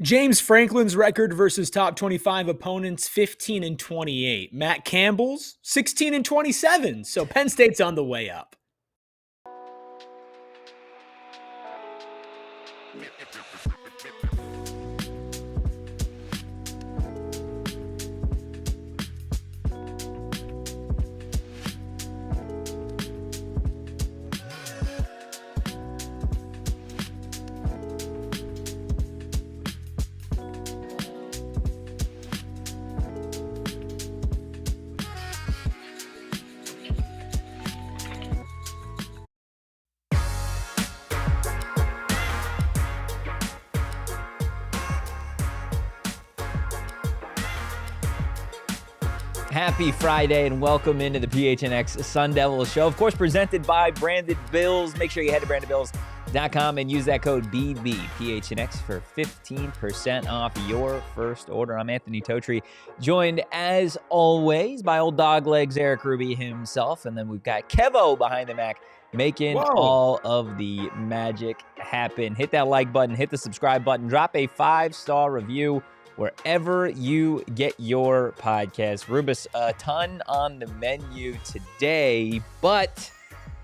James Franklin's record versus top 25 opponents, 15-28. Matt Campbell's 16-27. So Penn State's on the way up. Happy Friday and welcome into the PHNX Sun Devils show. Of course, presented by Branded Bills. Make sure you head to brandedbills.com and use that code BBPHNX for 15% off your first order. I'm Anthony Totri, joined as always by old dog legs Erik himself. And then we've got Kevo behind the Mac making all of the magic happen. Hit that like button, hit the subscribe button, drop a 5-star review wherever you get your podcast. Rubus, a ton on the menu today, but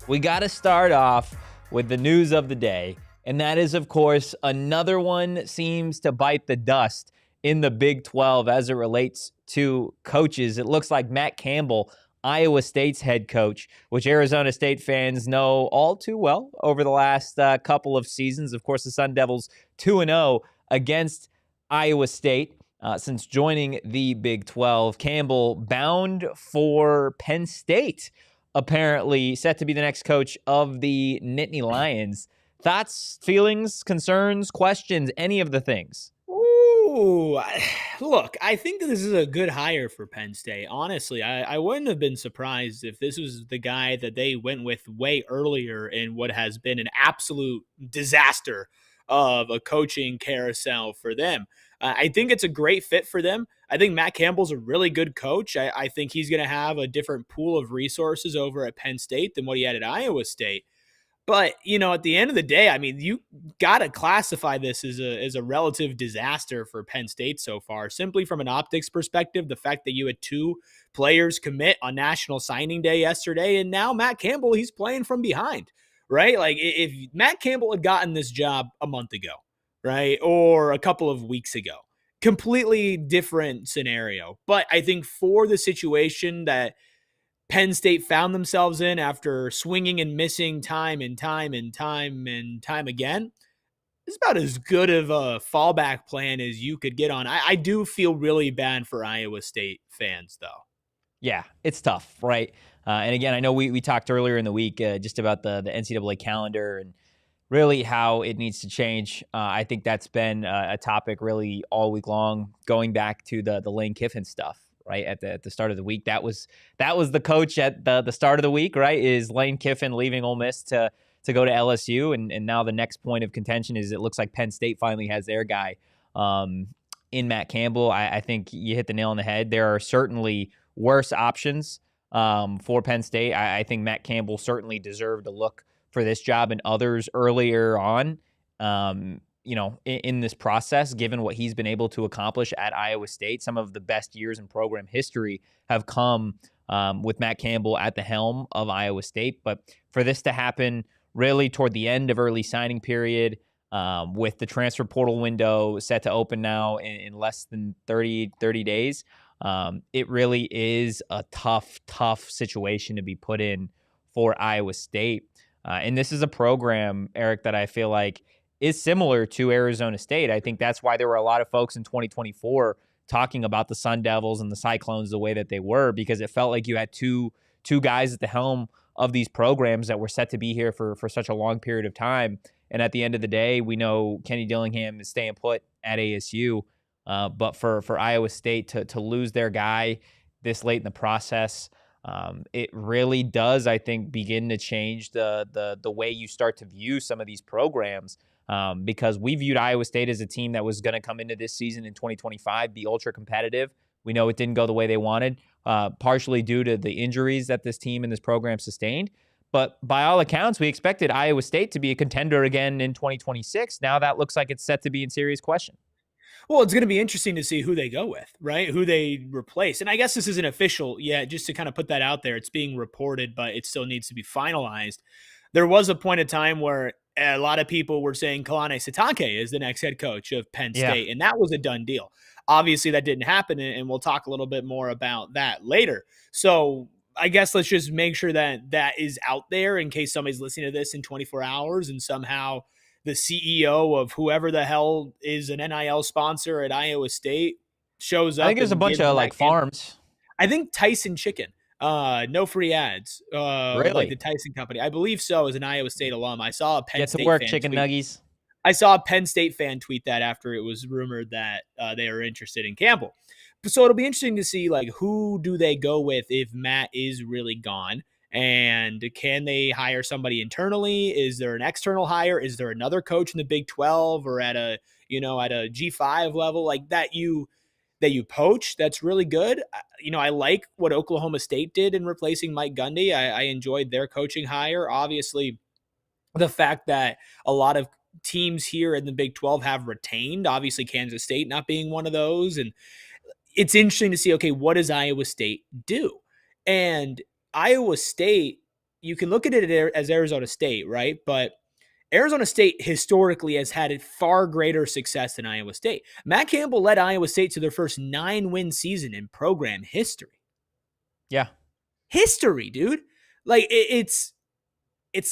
we got to start off with the news of the day, and that is, of course, another one seems to bite the dust in the Big 12 as it relates to coaches. It looks like Matt Campbell, Iowa State's head coach, which Arizona State fans know all too well over the last couple of seasons. Of course, the Sun Devils 2-0 against Iowa State since joining the Big 12. Campbell bound for Penn State, apparently set to be the next coach of the Nittany Lions. Thoughts, feelings, concerns, questions, any of the things? Ooh, look, I think that this is a good hire for Penn State. Honestly, I wouldn't have been surprised if this was the guy that they went with way earlier in what has been an absolute disaster of a coaching carousel for them. I think it's a great fit for them. I think Matt Campbell's a really good coach. I think he's going to have a different pool of resources over at Penn State than what he had at Iowa State. But, at the end of the day, I mean, you got to classify this as a relative disaster for Penn State so far, simply from an optics perspective. The fact that you had 2 players commit on National Signing Day yesterday, and now Matt Campbell, he's playing from behind, right? Like, if Matt Campbell had gotten this job a month ago, right, or a couple of weeks ago, completely different scenario. But I think for the situation that Penn State found themselves in after swinging and missing time and time again, it's about as good of a fallback plan as you could get on. I do feel really bad for Iowa State fans, though. Yeah, it's tough, right? And again, I know we talked earlier in the week just about the NCAA calendar and really how it needs to change. I think that's been a topic really all week long, going back to the Lane Kiffin stuff, right? At the start of the week. That was the coach at the start of the week, right? Is Lane Kiffin leaving Ole Miss to go to LSU. And now the next point of contention is it looks like Penn State finally has their guy in Matt Campbell. I think you hit the nail on the head. There are certainly worse options for Penn State. I think Matt Campbell certainly deserved a look for this job and others earlier on, in this process, given what he's been able to accomplish at Iowa State. Some of the best years in program history have come with Matt Campbell at the helm of Iowa State. But for this to happen really toward the end of early signing period, with the transfer portal window set to open now in less than 30 days, it really is a tough situation to be put in for Iowa State. And this is a program, Erik, that I feel like is similar to Arizona State. I think that's why there were a lot of folks in 2024 talking about the Sun Devils and the Cyclones the way that they were, because it felt like you had two guys at the helm of these programs that were set to be here for such a long period of time. And at the end of the day, we know Kenny Dillingham is staying put at ASU. But for Iowa State to lose their guy this late in the process, it really does, I think, begin to change the way you start to view some of these programs, because we viewed Iowa State as a team that was going to come into this season in 2025, be ultra competitive. We know it didn't go the way they wanted, partially due to the injuries that this team and this program sustained. But by all accounts, we expected Iowa State to be a contender again in 2026. Now that looks like it's set to be in serious question. Well, it's going to be interesting to see who they go with, right? Who they replace. And I guess this isn't official yet, just to kind of put that out there. It's being reported, but it still needs to be finalized. There was a point of time where a lot of people were saying Kalane Sitake is the next head coach of Penn Yeah. State, and that was a done deal. Obviously, that didn't happen, and we'll talk a little bit more about that later. So I guess let's just make sure that that is out there in case somebody's listening to this in 24 hours and somehow the CEO of whoever the hell is an NIL sponsor at Iowa State shows I think up there's a and bunch gives of Matt like farms. I think Tyson Chicken, no free ads, like the Really? Tyson company. I believe so, as an Iowa State alum. I saw a Penn Get to State work, fan chicken tweet. nuggies. I saw a Penn State fan tweet that after it was rumored that they are interested in Campbell. So it'll be interesting to see like who do they go with if Matt is really gone, and can they hire somebody internally? Is there an external hire? Is there another coach in the Big 12 or at a at a G5 level like that you poach? That's really good. I like what Oklahoma State did in replacing Mike Gundy. I enjoyed their coaching hire. Obviously, the fact that a lot of teams here in the Big 12 have retained, obviously Kansas State not being one of those. And it's interesting to see, okay, what does Iowa State do? And Iowa State, you can look at it as Arizona State, right? But Arizona State historically has had far greater success than Iowa State. Matt Campbell led Iowa State to their first 9-win season in program history. Yeah. History, dude. Like it's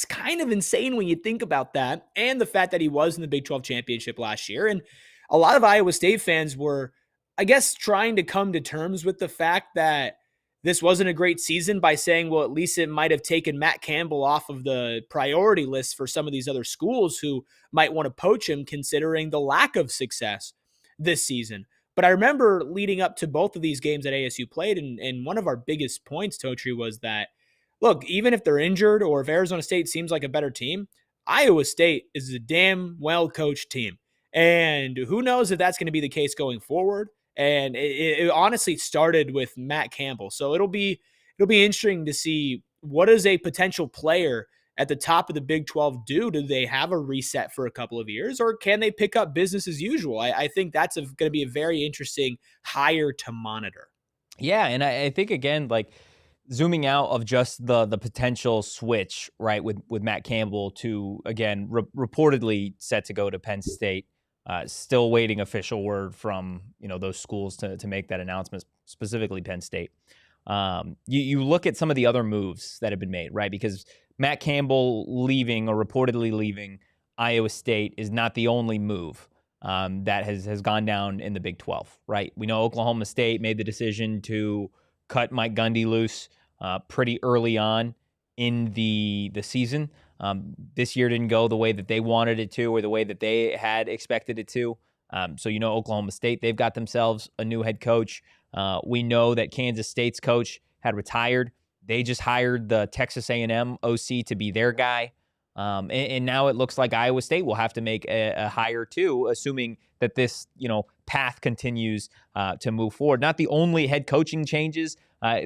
kind of insane when you think about that, and the fact that he was in the Big 12 championship last year. And a lot of Iowa State fans were, I guess, trying to come to terms with the fact that this wasn't a great season by saying, well, at least it might have taken Matt Campbell off of the priority list for some of these other schools who might want to poach him, considering the lack of success this season. But I remember leading up to both of these games that ASU played, and one of our biggest points, Totri, was that, look, even if they're injured or if Arizona State seems like a better team, Iowa State is a damn well-coached team. And who knows if that's going to be the case going forward. And it honestly started with Matt Campbell. So it'll be interesting to see, what does a potential player at the top of the Big 12 do? Do they have a reset for a couple of years, or can they pick up business as usual? I think that's going to be a very interesting hire to monitor. Yeah, and I think again, like zooming out of just the potential switch, right, with Matt Campbell to again reportedly set to go to Penn State. Still waiting official word from those schools to make that announcement, specifically Penn State. You look at some of the other moves that have been made, right? Because Matt Campbell leaving or reportedly leaving Iowa State is not the only move that has gone down in the Big 12, right? We know Oklahoma State made the decision to cut Mike Gundy loose pretty early on in the season. This year didn't go the way that they wanted it to or the way that they had expected it to. So Oklahoma State, they've got themselves a new head coach. We know that Kansas State's coach had retired. They just hired the Texas A&M OC to be their guy. And now it looks like Iowa State will have to make a hire too, assuming that this path continues to move forward. Not the only head coaching changes.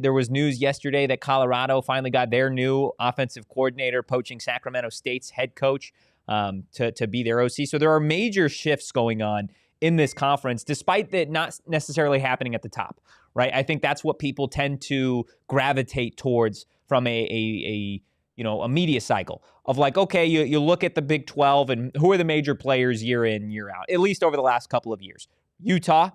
There was news yesterday that Colorado finally got their new offensive coordinator poaching Sacramento State's head coach to be their OC. So there are major shifts going on in this conference, despite that not necessarily happening at the top, right? I think that's what people tend to gravitate towards from a media cycle of like, okay, you look at the Big 12 and who are the major players year in, year out, at least over the last couple of years. Utah.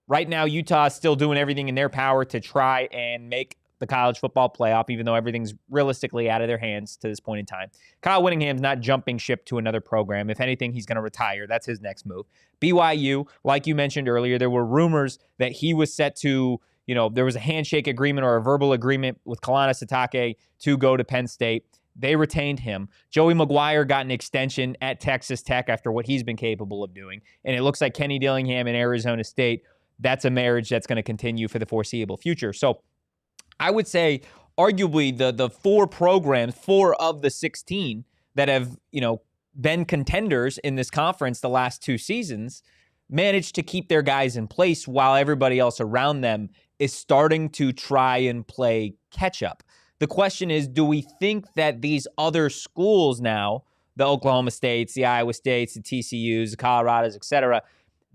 Right now, Utah is still doing everything in their power to try and make the college football playoff, even though everything's realistically out of their hands to this point in time. Kyle Whittingham's not jumping ship to another program. If anything, he's going to retire. That's his next move. BYU, like you mentioned earlier, there were rumors that he was set to, there was a handshake agreement or a verbal agreement with Kalana Sitake to go to Penn State. They retained him. Joey McGuire got an extension at Texas Tech after what he's been capable of doing. And it looks like Kenny Dillingham and Arizona State, that's a marriage that's going to continue for the foreseeable future. So I would say arguably the four of the 16 that have, been contenders in this conference the last two seasons managed to keep their guys in place while everybody else around them is starting to try and play catch up. The question is, do we think that these other schools now, the Oklahoma States, the Iowa States, the TCUs, the Colorados, et cetera,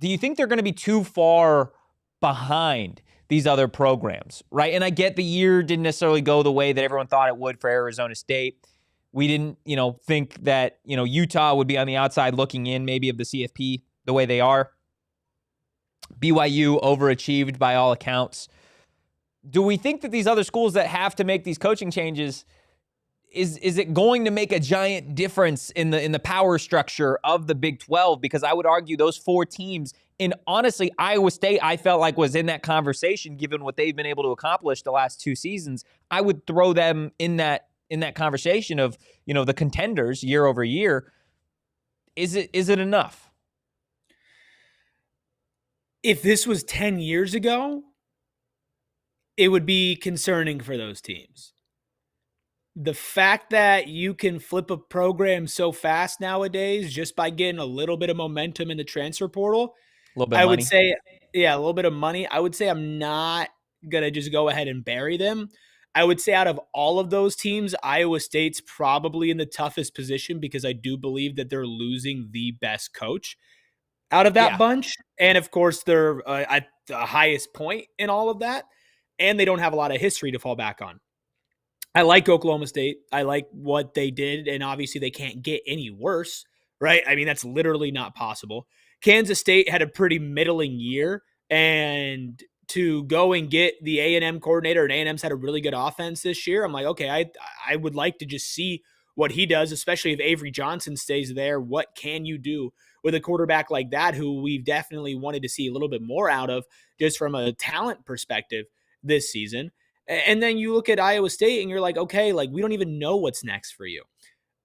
do you think they're going to be too far behind these other programs, right? And I get the year didn't necessarily go the way that everyone thought it would for Arizona State. We didn't, think that, Utah would be on the outside looking in maybe of the CFP the way they are. BYU overachieved by all accounts. Do we think that these other schools that have to make these coaching changes, is it going to make a giant difference in the power structure of the Big 12? Because I would argue those 4 teams, and honestly, Iowa State, I felt like was in that conversation given what they've been able to accomplish the last 2 seasons. I would throw them in that conversation of, the contenders year over year. Is it enough? If this was 10 years ago, it would be concerning for those teams. The fact that you can flip a program so fast nowadays just by getting a little bit of momentum in the transfer portal, A little bit I of would money. say, yeah, a little bit of money. I would say I'm not going to just go ahead and bury them. I would say out of all of those teams, Iowa State's probably in the toughest position because I do believe that they're losing the best coach out of that Yeah. bunch. And of course, they're at the highest point in all of that. And they don't have a lot of history to fall back on. I like Oklahoma State. I like what they did. And obviously, they can't get any worse, right? I mean, that's literally not possible. Kansas State had a pretty middling year. And to go and get the A&M coordinator, and A&M's had a really good offense this year, I'm like, okay, I would like to just see what he does, especially if Avery Johnson stays there. What can you do with a quarterback like that, who we've definitely wanted to see a little bit more out of just from a talent perspective this season? And then you look at Iowa State and you're like, okay, like we don't even know what's next for you.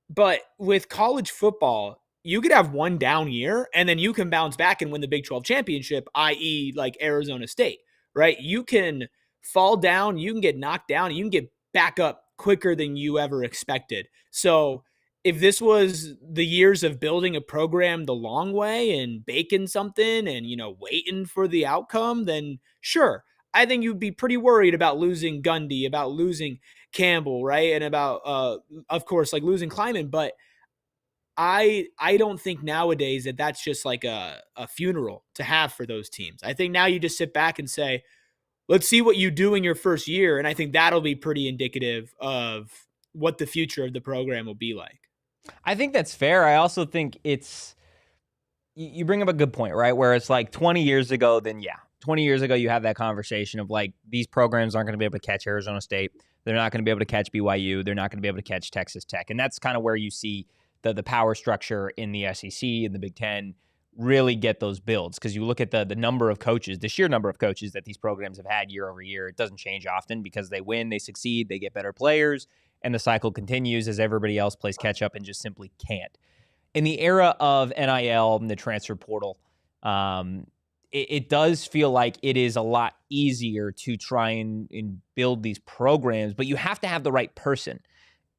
But with college football, you could have one down year and then you can bounce back and win the Big 12 championship, i.e., like Arizona State, right? You can fall down, you can get knocked down, you can get back up quicker than you ever expected. So if this was the years of building a program the long way and baking something and, waiting for the outcome, then sure. I think you'd be pretty worried about losing Gundy, about losing Campbell, right? And about, of course, like losing Kleiman. But I don't think nowadays that that's just like a funeral to have for those teams. I think now you just sit back and say, let's see what you do in your first year. And I think that'll be pretty indicative of what the future of the program will be like. I think that's fair. I also think you bring up a good point, right? Where it's like 20 years ago, then yeah. 20 years ago, you have that conversation of like, these programs aren't going to be able to catch Arizona State. They're not going to be able to catch BYU. They're not going to be able to catch Texas Tech. And that's kind of where you see the power structure in the SEC and the Big Ten really get those builds. Because you look at the number of coaches, the sheer number of coaches that these programs have had year over year. It doesn't change often because they win, they succeed, they get better players, and the cycle continues as everybody else plays catch up and just simply can't. In the era of NIL and the transfer portal, it does feel like it is a lot easier to try and build these programs, but you have to have the right person,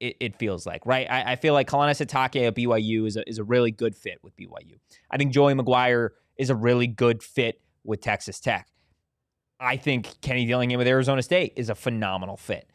it feels like, right? I feel like Kalani Sitake at BYU is a really good fit with BYU. I think Joey McGuire is a really good fit with Texas Tech. I think Kenny Dillingham with Arizona State is a phenomenal fit.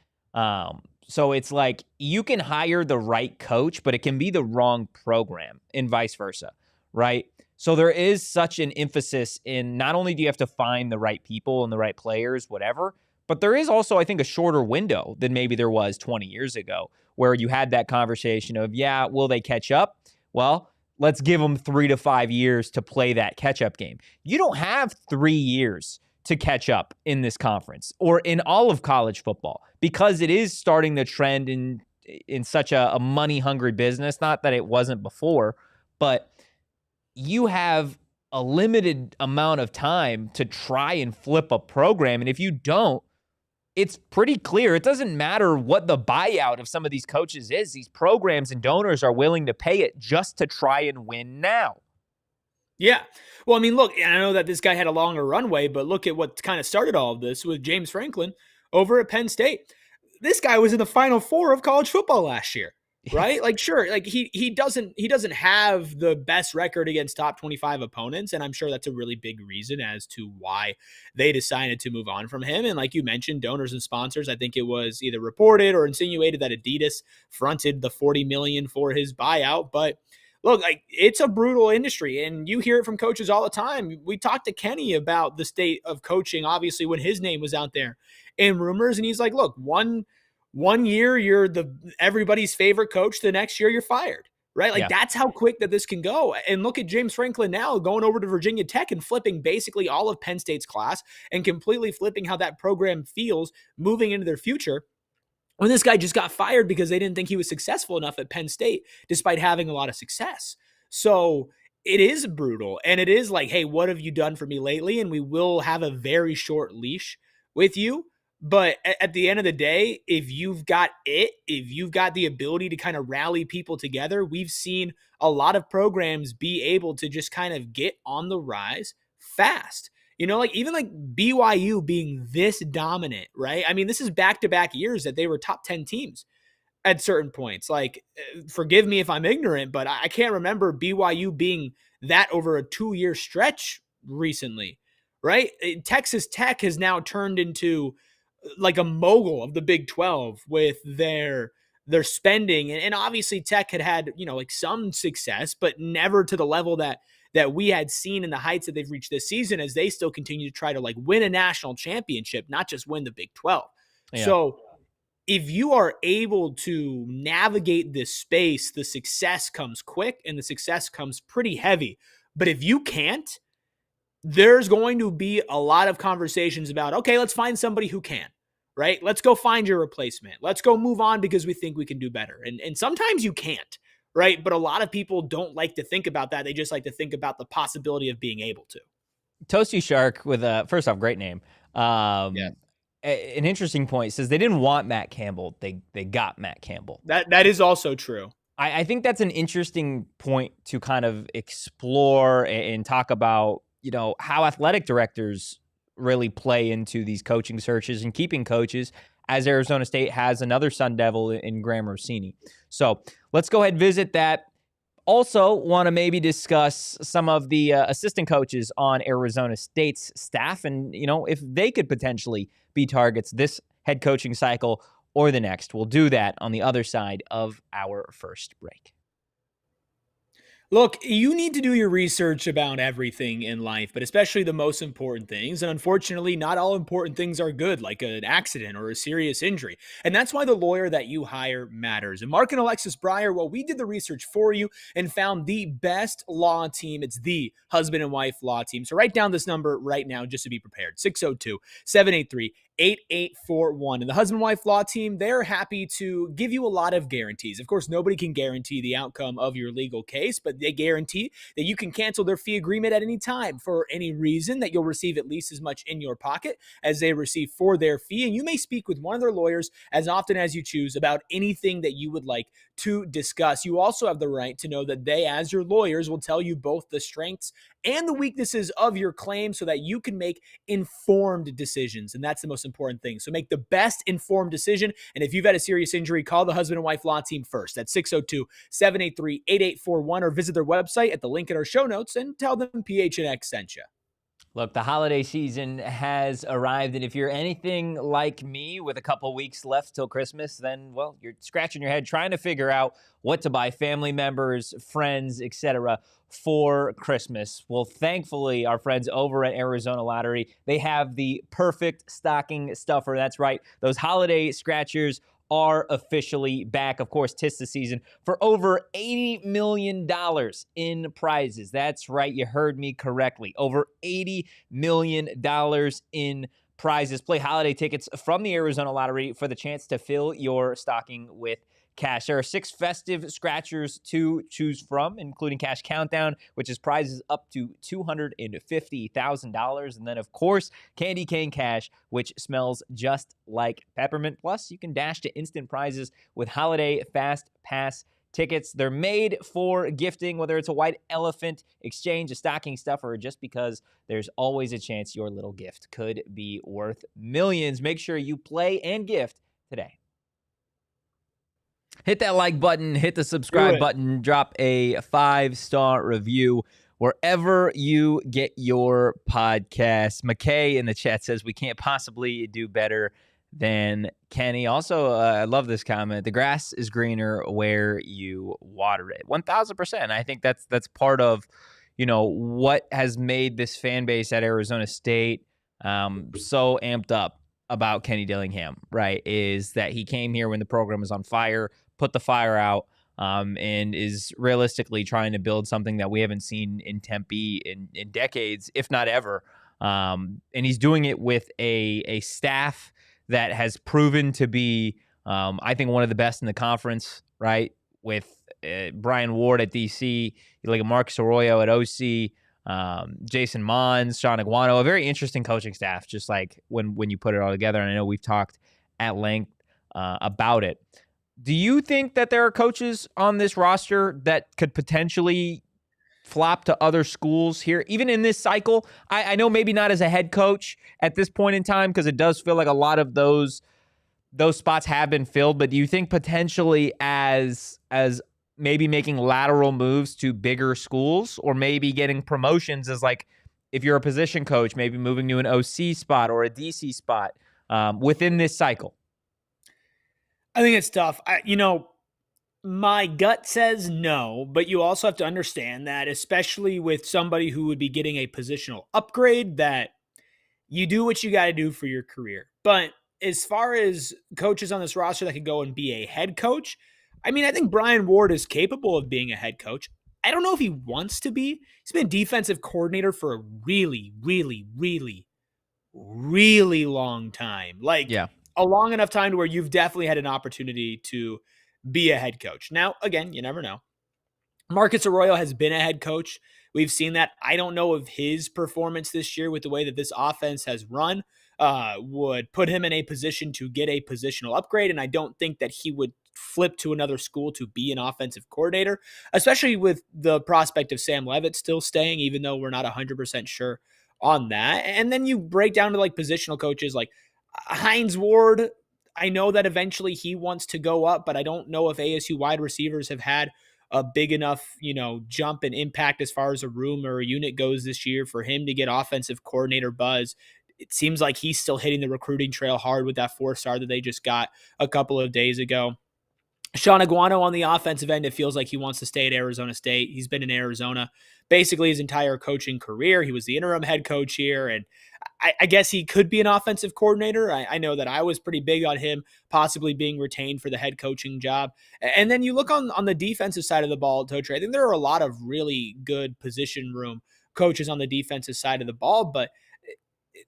So it's like you can hire the right coach, but it can be the wrong program and vice versa, right? So there is such an emphasis in not only do you have to find the right people and the right players, whatever, but there is also, I think, a shorter window than maybe there was 20 years ago where you had that conversation of, yeah, will they catch up? Well, let's give them 3 to 5 years to play that catch-up game. You don't have 3 years to catch up in this conference or in all of college football because it is starting to trend in such a money-hungry business. Not that it wasn't before, but you have a limited amount of time to try and flip a program. And if you don't, it's pretty clear. It doesn't matter what the buyout of some of these coaches is. These programs and donors are willing to pay it just to try and win now. Yeah. Well, I mean, look, I know that this guy had a longer runway, but look at what kind of started all of this with James Franklin over at Penn State. This guy was in the Final Four of college football last year. Right? Like, sure, like he doesn't have the best record against top 25 opponents, and I'm sure that's a really big reason as to why they decided to move on from him. And like you mentioned, donors and sponsors, I think it was either reported or insinuated that Adidas fronted the $40 million for his buyout. But look, like, it's a brutal industry, and you hear it from coaches all the time. We talked to Kenny about the state of coaching, obviously, when his name was out there in rumors, and he's like, look, one year you're everybody's favorite coach, the next year you're fired. Right? Like, Yeah. that's how quick that this can go. And look at James Franklin now going over to Virginia Tech and flipping basically all of Penn State's class and completely flipping how that program feels moving into their future, when this guy just got fired because they didn't think he was successful enough at Penn State, despite having a lot of success. So it is brutal. And it is like, hey, what have you done for me lately? And we will have a very short leash with you. But at the end of the day, if you've got the ability to kind of rally people together, we've seen a lot of programs be able to just kind of get on the rise fast. Like, even like BYU being this dominant, right? I mean, this is back-to-back years that they were top 10 teams at certain points. Like, forgive me if I'm ignorant, but I can't remember BYU being that over a 2-year stretch recently, right? Texas Tech has now turned into like a mogul of the Big 12 with their spending. And obviously Tech had, like some success, but never to the level that we had seen in the heights that they've reached this season, as they still continue to try to like win a national championship, not just win the Big 12. Yeah. So if you are able to navigate this space, the success comes quick and the success comes pretty heavy. But if you can't, there's going to be a lot of conversations about, okay, let's find somebody who can, right? Let's go find your replacement. Let's go move on because we think we can do better. And sometimes you can't, right? But a lot of people don't like to think about that. They just like to think about the possibility of being able to. Toasty Shark with first off, great name. An interesting point says they didn't want Matt Campbell. They got Matt Campbell. That is also true. I think that's an interesting point to kind of explore and talk about, how athletic directors really play into these coaching searches and keeping coaches, as Arizona State has another Sun Devil in Graham Rossini. So let's go ahead and visit that. Also want to maybe discuss some of the assistant coaches on Arizona State's staff and, if they could potentially be targets this head coaching cycle or the next. We'll do that on the other side of our first break. Look, you need to do your research about everything in life, but especially the most important things. And unfortunately, not all important things are good, like an accident or a serious injury. And that's why the lawyer that you hire matters. And Mark and Alexis Breyer, well, we did the research for you and found the best law team. It's the husband and wife law team. So write down this number right now just to be prepared. 602-783-8841. And the husband and wife law team, they're happy to give you a lot of guarantees. Of course, nobody can guarantee the outcome of your legal case, but they guarantee that you can cancel their fee agreement at any time for any reason, that you'll receive at least as much in your pocket as they receive for their fee. And you may speak with one of their lawyers as often as you choose about anything that you would like to discuss. You also have the right to know that they, as your lawyers, will tell you both the strengths and the weaknesses of your claim so that you can make informed decisions. And that's the most important thing. So make the best informed decision. And if you've had a serious injury, call the husband and wife law team first at 602-783-8841 or visit their website at the link in our show notes and tell them PHNX sent you. Look, the holiday season has arrived, and if you're anything like me with a couple weeks left till Christmas, then, well, you're scratching your head trying to figure out what to buy family members, friends, etc. for Christmas. Well, thankfully, our friends over at Arizona Lottery, they have the perfect stocking stuffer. That's right. Those holiday scratchers are officially back. Of course, 'tis the season for over $80 million in prizes. That's right. You heard me correctly. Over $80 million in prizes. Play holiday tickets from the Arizona Lottery for the chance to fill your stocking with cash. There are 6 festive scratchers to choose from, including Cash Countdown, which is prizes up to $250,000. And then, of course, Candy Cane Cash, which smells just like peppermint. Plus, you can dash to instant prizes with Holiday Fast Pass tickets. They're made for gifting, whether it's a white elephant exchange, a stocking stuffer, or just because there's always a chance your little gift could be worth millions. Make sure you play and gift today. Hit that like button, hit the subscribe button, drop a 5-star review wherever you get your podcasts. McKay in the chat says we can't possibly do better than Kenny. Also, I love this comment. The grass is greener where you water it. 1000%. I think that's part of, what has made this fan base at Arizona State so amped up about Kenny Dillingham, right? Is that he came here when the program was on fire, put the fire out, and is realistically trying to build something that we haven't seen in Tempe in decades, if not ever. And he's doing it with a staff that has proven to be, I think, one of the best in the conference, right? With Brian Ward at DC, like Marcus Arroyo at OC, Jason Mons, Sean Aguano, a very interesting coaching staff, just like when you put it all together. And I know we've talked at length about it. Do you think that there are coaches on this roster that could potentially flop to other schools here, even in this cycle? I know maybe not as a head coach at this point in time, because it does feel like a lot of those spots have been filled. But do you think potentially as maybe making lateral moves to bigger schools, or maybe getting promotions as, like, if you're a position coach, maybe moving to an OC spot or a DC spot within this cycle? I think it's tough. My gut says no, but you also have to understand that, especially with somebody who would be getting a positional upgrade, that you do what you got to do for your career. But as far as coaches on this roster that could go and be a head coach, I mean, I think Brian Ward is capable of being a head coach. I don't know if he wants to be. He's been defensive coordinator for a really, really, really, really long time. Like, Yeah. a long enough time to where you've definitely had an opportunity to be a head coach. Now, again, you never know. Marcus Arroyo has been a head coach. We've seen that. I don't know if his performance this year, with the way that this offense has run, would put him in a position to get a positional upgrade. And I don't think that he would flip to another school to be an offensive coordinator, especially with the prospect of Sam Leavitt still staying, even though we're not 100% sure on that. And then you break down to like positional coaches like Hines Ward. I know that eventually he wants to go up, but I don't know if ASU wide receivers have had a big enough, jump and impact as far as a room or a unit goes this year for him to get offensive coordinator buzz. It seems like he's still hitting the recruiting trail hard with that 4-star that they just got a couple of days ago. Sean Aguano on the offensive end, it feels like he wants to stay at Arizona State. He's been in Arizona basically his entire coaching career. He was the interim head coach here, and I guess he could be an offensive coordinator. I know that I was pretty big on him possibly being retained for the head coaching job. And then you look on the defensive side of the ball, Totri. I think there are a lot of really good position room coaches on the defensive side of the ball, but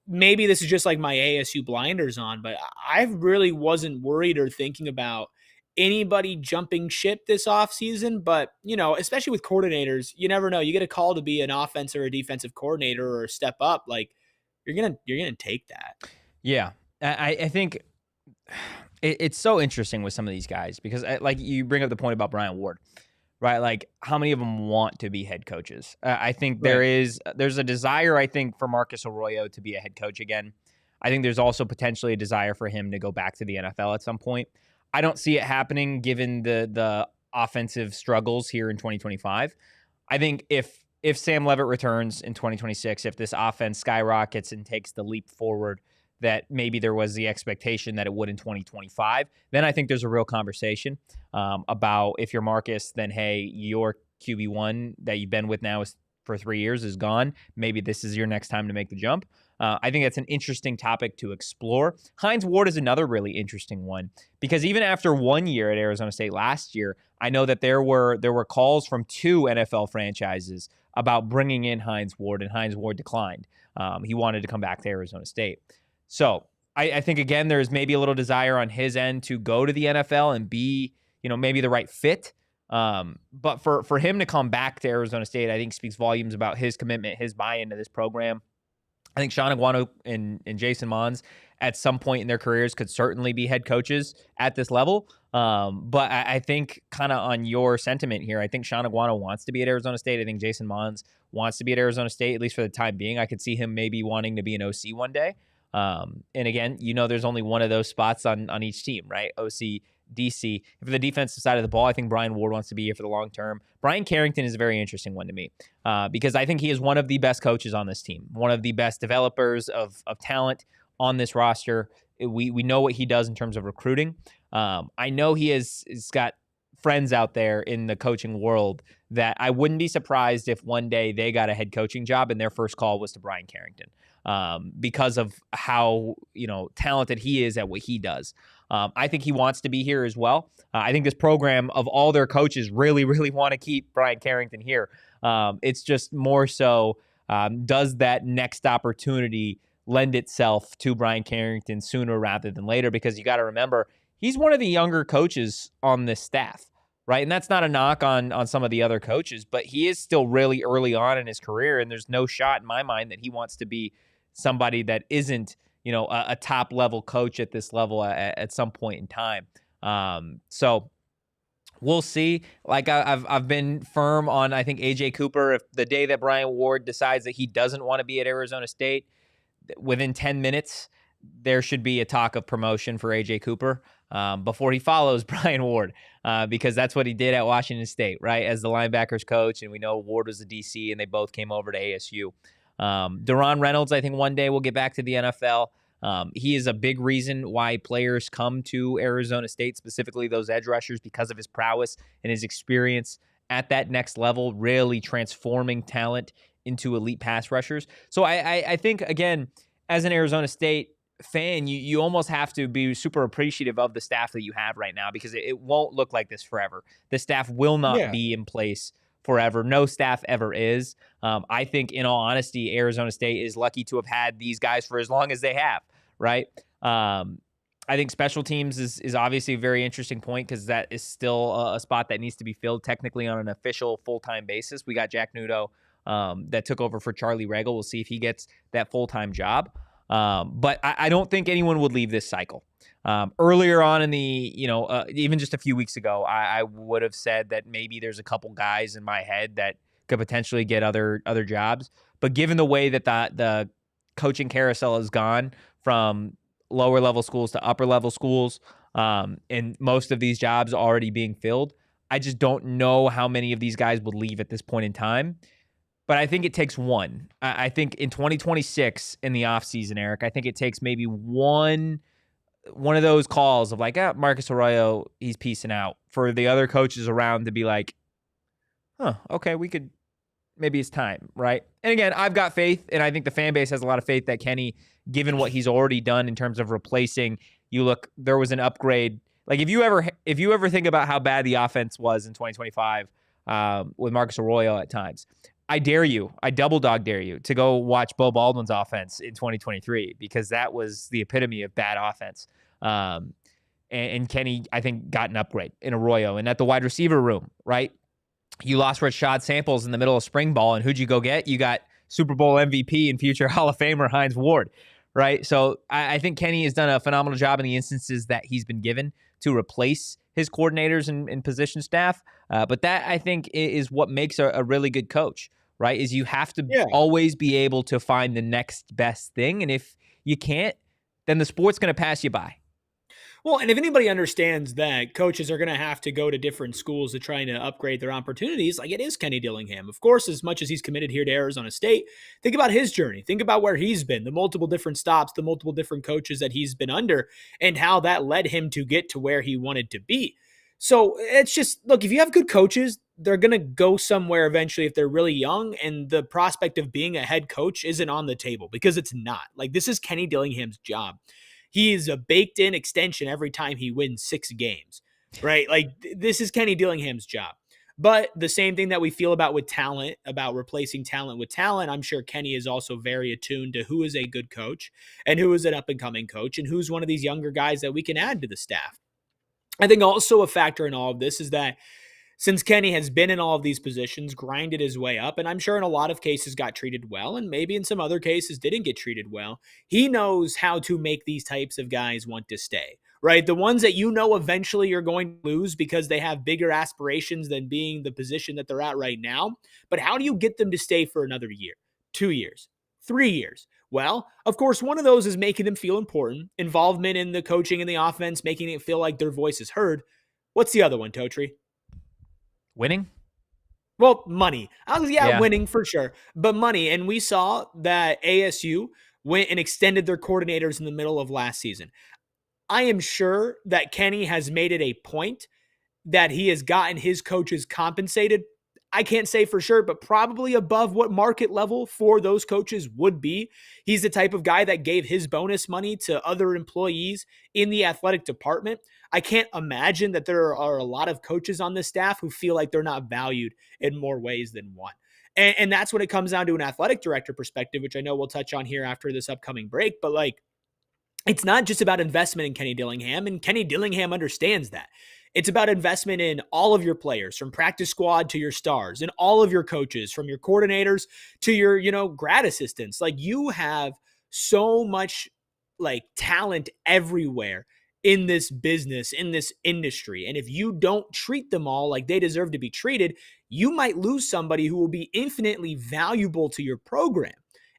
maybe this is just like my ASU blinders on, but I really wasn't worried or thinking about anybody jumping ship this offseason. But, especially with coordinators, you never know. You get a call to be an offensive or a defensive coordinator or a step up, like you're gonna take that. Yeah. I think it's so interesting with some of these guys because, like, you bring up the point about Brian Ward, right? Like, how many of them want to be head coaches? I think there's a desire, I think, for Marcus Arroyo to be a head coach again. I think there's also potentially a desire for him to go back to the NFL at some point. I don't see it happening given the offensive struggles here in 2025. I think if Sam Leavitt returns in 2026, if this offense skyrockets and takes the leap forward that maybe there was the expectation that it would in 2025, then I think there's a real conversation about, if you're Marcus, then, hey, your QB1 that you've been with now for 3 years is gone. Maybe this is your next time to make the jump. I think that's an interesting topic to explore. Hines Ward is another really interesting one because even after 1 year at Arizona State last year, I know that there were calls from 2 NFL franchises about bringing in Hines Ward, and Hines Ward declined. He wanted to come back to Arizona State. So I think, again, there's maybe a little desire on his end to go to the NFL and be, maybe the right fit. But for him to come back to Arizona State, I think speaks volumes about his commitment, his buy-in to this program. I think Sean Aguano and Jason Mons at some point in their careers could certainly be head coaches at this level. But I think, kind of on your sentiment here, I think Sean Aguano wants to be at Arizona State. I think Jason Mons wants to be at Arizona State, at least for the time being. I could see him maybe wanting to be an OC one day. And again, there's only one of those spots on each team, right? OC, DC. For the defensive side of the ball, I think Brian Ward wants to be here for the long term. Brian Carrington is a very interesting one to me because I think he is one of the best coaches on this team, one of the best developers of talent on this roster. We know what he does in terms of recruiting. I know he's got friends out there in the coaching world that I wouldn't be surprised if one day they got a head coaching job and their first call was to Brian Carrington, because of how talented he is at what he does. I think he wants to be here as well. I think this program, of all their coaches, really, really want to keep Brian Carrington here. It's just more so, does that next opportunity lend itself to Brian Carrington sooner rather than later? Because you got to remember, he's one of the younger coaches on this staff, right? And that's not a knock on some of the other coaches, but he is still really early on in his career, and there's no shot in my mind that he wants to be somebody that isn't, a top level coach at this level at some point in time. So we'll see. Like I've been firm on, I think, AJ Cooper. If the day that Brian Ward decides that he doesn't want to be at Arizona State, within 10 minutes, there should be a talk of promotion for AJ Cooper before he follows Brian Ward, because that's what he did at Washington State, right? As the linebackers coach, and we know Ward was the DC, and they both came over to ASU. Deron Reynolds, I think one day will get back to the NFL. He is a big reason why players come to Arizona State, specifically those edge rushers, because of his prowess and his experience at that next level, really transforming talent into elite pass rushers. So I think, again, as an Arizona State fan, you almost have to be super appreciative of the staff that you have right now, because it won't look like this forever. The staff will not be in place forever. No staff ever is. I think, in all honesty, Arizona State is lucky to have had these guys for as long as they have, right? I think special teams is obviously a very interesting point, because that is still a spot that needs to be filled technically on an official full-time basis. We got Jack Nudo that took over for Charlie Regal. We'll see if he gets that full-time job. But I don't think anyone would leave this cycle. Earlier on in the, even just a few weeks ago, I would have said that maybe there's a couple guys in my head that could potentially get other jobs. But given the way that the coaching carousel has gone from lower level schools to upper level schools, and most of these jobs already being filled, I just don't know how many of these guys would leave at this point in time. But I think it takes one. I think in 2026 in the offseason, Erik, I think it takes maybe one of those calls of like, Marcus Arroyo, he's peacing out, for the other coaches around to be like, okay, maybe it's time, right? And again, I've got faith, and I think the fan base has a lot of faith that Kenny, given what he's already done in terms of replacing, there was an upgrade. Like, if you ever think about how bad the offense was in 2025 with Marcus Arroyo at times, I double dog dare you to go watch Bo Baldwin's offense in 2023, because that was the epitome of bad offense. And Kenny, I think, got an upgrade in Arroyo. And at the wide receiver room, right? You lost Rashad Samples in the middle of spring ball, and who'd you go get? You got Super Bowl MVP and future Hall of Famer Hines Ward, right? So I think Kenny has done a phenomenal job in the instances that he's been given to replace his coordinators and position staff. But that, I think, is what makes a really good coach, right? Is you have to always be able to find the next best thing. And if you can't, then the sport's going to pass you by. Well, and if anybody understands that coaches are going to have to go to different schools to try to upgrade their opportunities, like, it is Kenny Dillingham. Of course, as much as he's committed here to Arizona State, think about his journey. Think about where he's been, the multiple different stops, the multiple different coaches that he's been under, and how that led him to get to where he wanted to be. So it's just, look, if you have good coaches, they're going to go somewhere eventually if they're really young, and the prospect of being a head coach isn't on the table, because it's not. Like, this is Kenny Dillingham's job. He is a baked-in extension every time he wins 6 games, right? Like, this is Kenny Dillingham's job. But the same thing that we feel about with talent, about replacing talent with talent, I'm sure Kenny is also very attuned to who is a good coach and who is an up-and-coming coach and who's one of these younger guys that we can add to the staff. I think also a factor in all of this is that since Kenny has been in all of these positions, grinded his way up, and I'm sure in a lot of cases got treated well, and maybe in some other cases didn't get treated well, he knows how to make these types of guys want to stay, right? The ones that eventually you're going to lose because they have bigger aspirations than being the position that they're at right now. But how do you get them to stay for another year, 2 years, 3 years? Well, of course, one of those is making them feel important, involvement in the coaching and the offense, making it feel like their voice is heard. What's the other one, Totri? Winning? Well, money. Winning for sure, but money. And we saw that ASU went and extended their coordinators in the middle of last season. I am sure that Kenny has made it a point that he has gotten his coaches compensated. I can't say for sure, but probably above what market level for those coaches would be. He's the type of guy that gave his bonus money to other employees in the athletic department. I can't imagine that there are a lot of coaches on this staff who feel like they're not valued in more ways than one. And that's when it comes down to an athletic director perspective, which I know we'll touch on here after this upcoming break. But like, it's not just about investment in Kenny Dillingham, and Kenny Dillingham understands that. It's about investment in all of your players, from practice squad to your stars, and all of your coaches, from your coordinators to your, grad assistants. Like, you have so much like talent everywhere in this business, in this industry. And if you don't treat them all like they deserve to be treated, you might lose somebody who will be infinitely valuable to your program.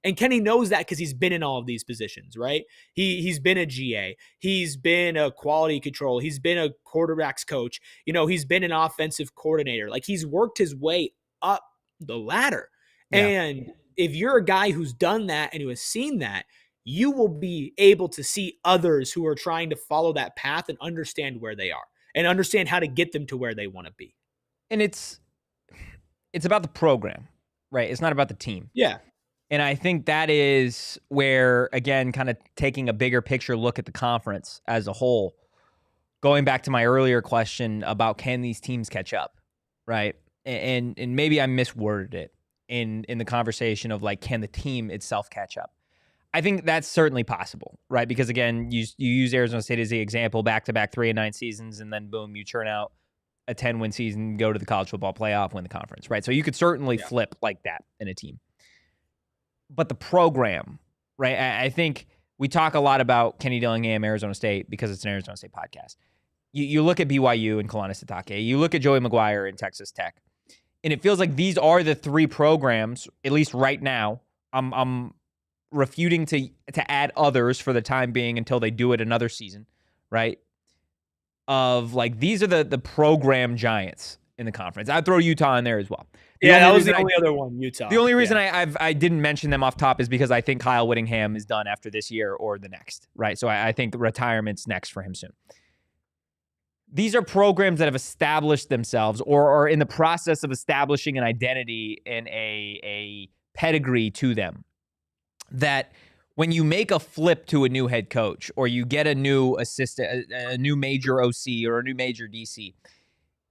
And Kenny knows that because he's been in all of these positions, right? He's been a GA. He's been a quality control. He's been a quarterbacks coach. He's been an offensive coordinator. Like, he's worked his way up the ladder. Yeah. And if you're a guy who's done that and who has seen that, you will be able to see others who are trying to follow that path and understand where they are and understand how to get them to where they want to be. And it's about the program, right? It's not about the team. Yeah. And I think that is where, again, kind of taking a bigger picture look at the conference as a whole, going back to my earlier question about can these teams catch up, right? And maybe I misworded it in the conversation of like, can the team itself catch up? I think that's certainly possible, right? Because again, you use Arizona State as the example, back-to-back 3-9 seasons, and then boom, you churn out a 10-win season, go to the college football playoff, win the conference, right? So you could certainly flip like that in a team. But the program, right? I think we talk a lot about Kenny Dillingham, Arizona State, because it's an Arizona State podcast. You look at BYU and Kalani Sitake. You look at Joey McGuire and Texas Tech. And it feels like these are the three programs, at least right now. I'm refuting to add others for the time being until they do it another season, right? Of like, these are the program giants in the conference. I'd throw Utah in there as well. That was the only other one, Utah. The only reason I didn't mention them off top is because I think Kyle Whittingham is done after this year or the next, right? So I think retirement's next for him soon. These are programs that have established themselves or are in the process of establishing an identity and a pedigree to them, that when you make a flip to a new head coach or you get a new assistant, a new major OC or a new major DC,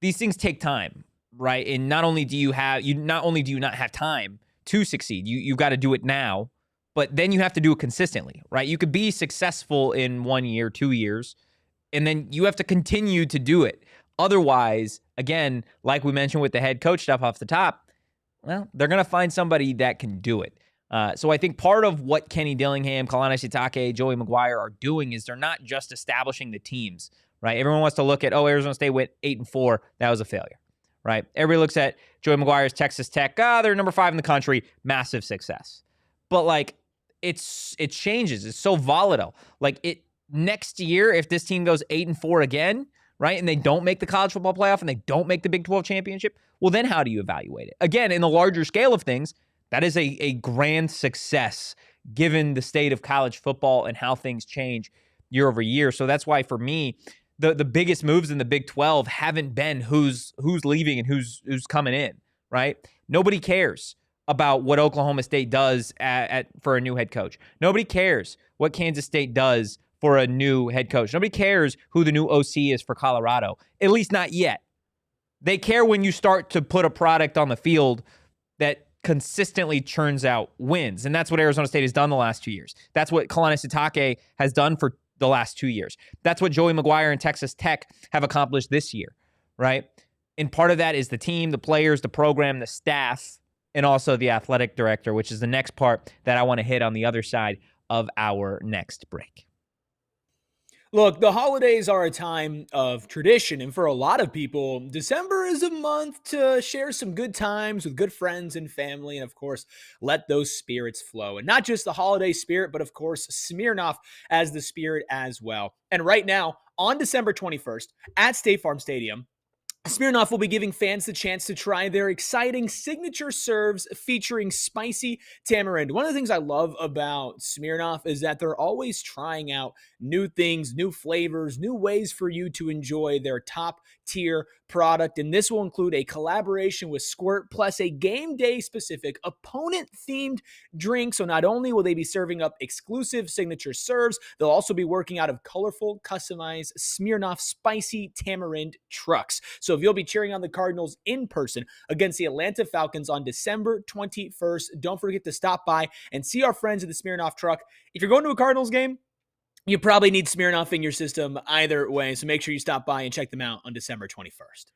these things take time, right? And not only do you not have time to succeed, you've got to do it now, but then you have to do it consistently, right? You could be successful in 1 year, 2 years, and then you have to continue to do it. Otherwise, again, like we mentioned with the head coach stuff off the top, well, they're going to find somebody that can do it. So I think part of what Kenny Dillingham, Kalani Sitake, Joey McGuire are doing is they're not just establishing the teams, right? Everyone wants to look at, Arizona State went 8-4. That was a failure, right? Everybody looks at Joey McGuire's Texas Tech. They're number 5 in the country. Massive success. But like, it changes. It's so volatile. Like, next year, if this team goes 8-4 again, right, and they don't make the college football playoff and they don't make the Big 12 championship, well, then how do you evaluate it? Again, in the larger scale of things, that is a grand success given the state of college football and how things change year over year. So that's why, for me, the biggest moves in the Big 12 haven't been who's leaving and who's coming in, right? Nobody cares about what Oklahoma State does for a new head coach. Nobody cares what Kansas State does for a new head coach. Nobody cares who the new OC is for Colorado, at least not yet. They care when you start to put a product on the field that consistently churns out wins. And that's what Arizona State has done the last 2 years. That's what Kalani Sitake has done for the last 2 years. That's what Joey McGuire and Texas Tech have accomplished this year, right? And part of that is the team, the players, the program, the staff, and also the athletic director, which is the next part that I want to hit on the other side of our next break. Look, the holidays are a time of tradition, and for a lot of people, December is a month to share some good times with good friends and family, and of course, let those spirits flow. And not just the holiday spirit, but of course, Smirnoff as the spirit as well. And right now, on December 21st, at State Farm Stadium, Smirnoff will be giving fans the chance to try their exciting signature serves featuring spicy tamarind. One of the things I love about Smirnoff is that they're always trying out new things, new flavors, new ways for you to enjoy their top tier product. And this will include a collaboration with Squirt plus a game day specific opponent themed drink. So not only will they be serving up exclusive signature serves, they'll also be working out of colorful, customized Smirnoff spicy tamarind trucks. So if you'll be cheering on the Cardinals in person against the Atlanta Falcons on December 21st, don't forget to stop by and see our friends at the Smirnoff truck. If you're going to a Cardinals game, you probably need Smirnoff in your system either way. So make sure you stop by and check them out on December 21st.